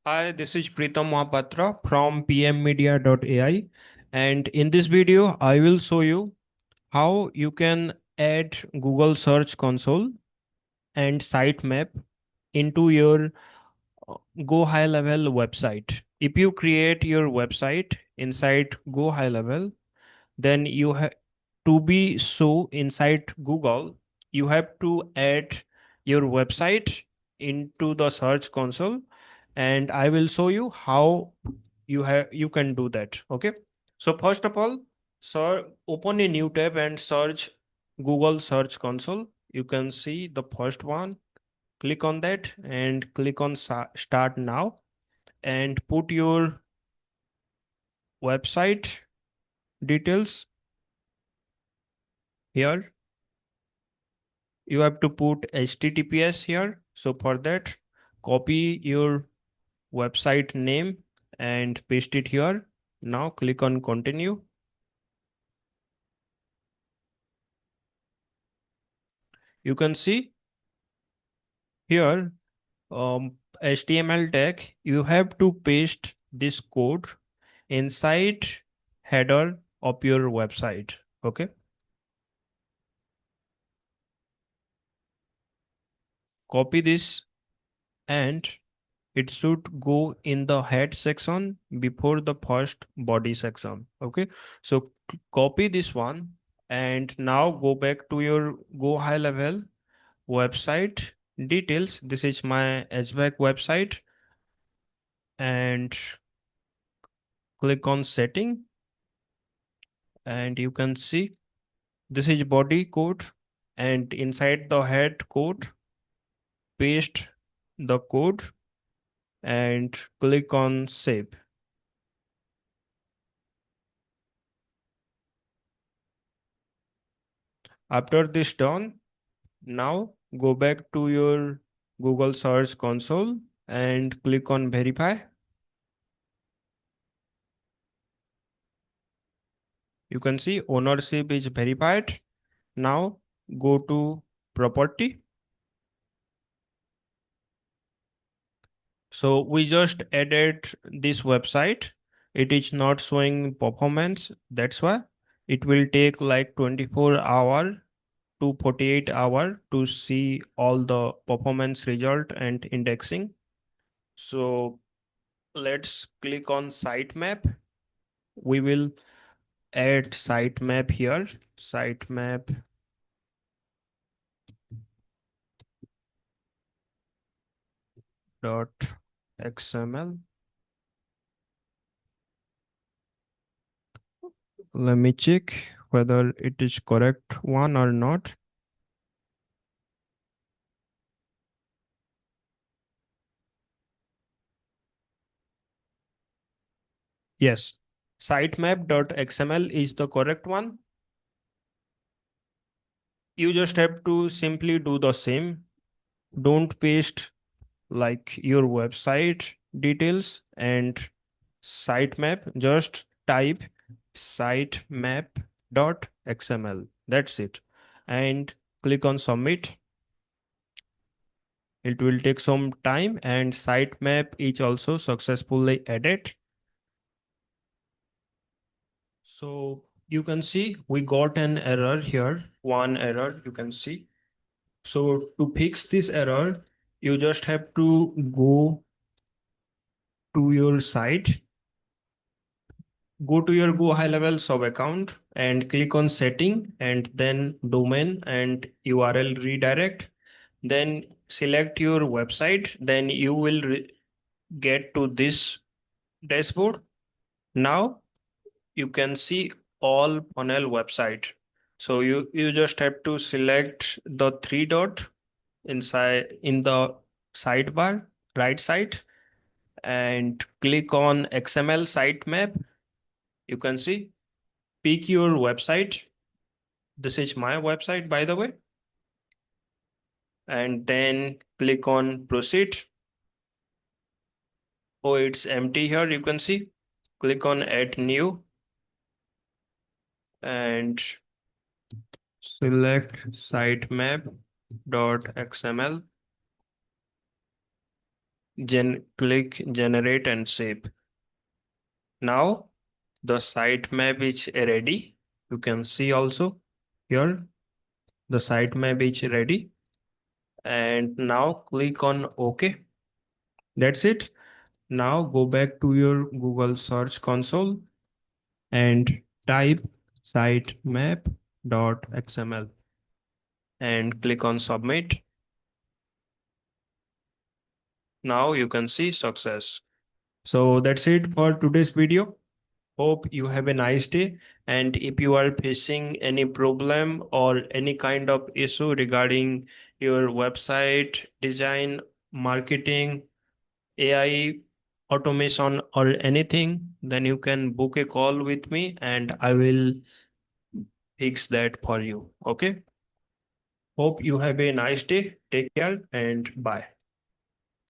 Hi, this is Pritam Mohapatra from pmmedia.ai, and in this video I will show you how you can add Google Search Console and sitemap into your GoHighLevel website. If you create your website inside GoHighLevel, then you have to be so inside Google, you have to add your website into the search console, and I will show you how you can do that. Okay, so first of all, sir, open a new tab and search Google Search Console. You can see the first one. Click on that and click on start now, and put your website details here. You have to put https here, so for that copy your website name and paste it here. Now click on continue. You can see here, HTML tag, you have to paste this code inside header of your website. Okay, copy this, and it should go in the head section before the first body section. Okay, so copy this one, and now go back to your GoHighLevel website details. This is my HVAC website, and click on setting, and you can see this is body code, and inside the head code paste the code and click on save. After this done, now go back to your Google Search Console and click on verify. You can see ownership is verified. Now go to property. So we just added this website. It is not showing performance. That's why it will take like 24 hour to 48 hour to see all the performance result and indexing. So let's click on sitemap. We will add sitemap here. Sitemap dot xml. Let me check whether it is correct one or not. Yes, sitemap.xml is the correct one. You just have to simply do the same. Don't paste like your website details and sitemap. Just type sitemap.xml. That's it. And click on submit. It will take some time, and sitemap is also successfully added. So you can see we got an error here, one error you can see. So to fix this error, you just have to go to your site, go to your GoHighLevel sub account and click on setting and then domain and URL redirect. Then select your website. Then you will get to this dashboard. Now you can see all funnel website. So you just have to select the three dot inside in the sidebar right side and click on XML sitemap. You can see pick your website. This is my website, by the way, and then click on proceed. Oh, it's empty here, you can see. Click on add new and select sitemap.xml. click generate and save. Now the sitemap is ready. You can see also here the sitemap is ready. And now click on OK. That's it. Now go back to your Google Search Console and type sitemap.xml and click on submit. Now you can see success. So that's it for today's video. Hope you have a nice day. And if you are facing any problem or any kind of issue regarding your website design, marketing, AI automation, or anything, then you can book a call with me and I will fix that for you. Okay. Hope you have a nice day. Take care and bye.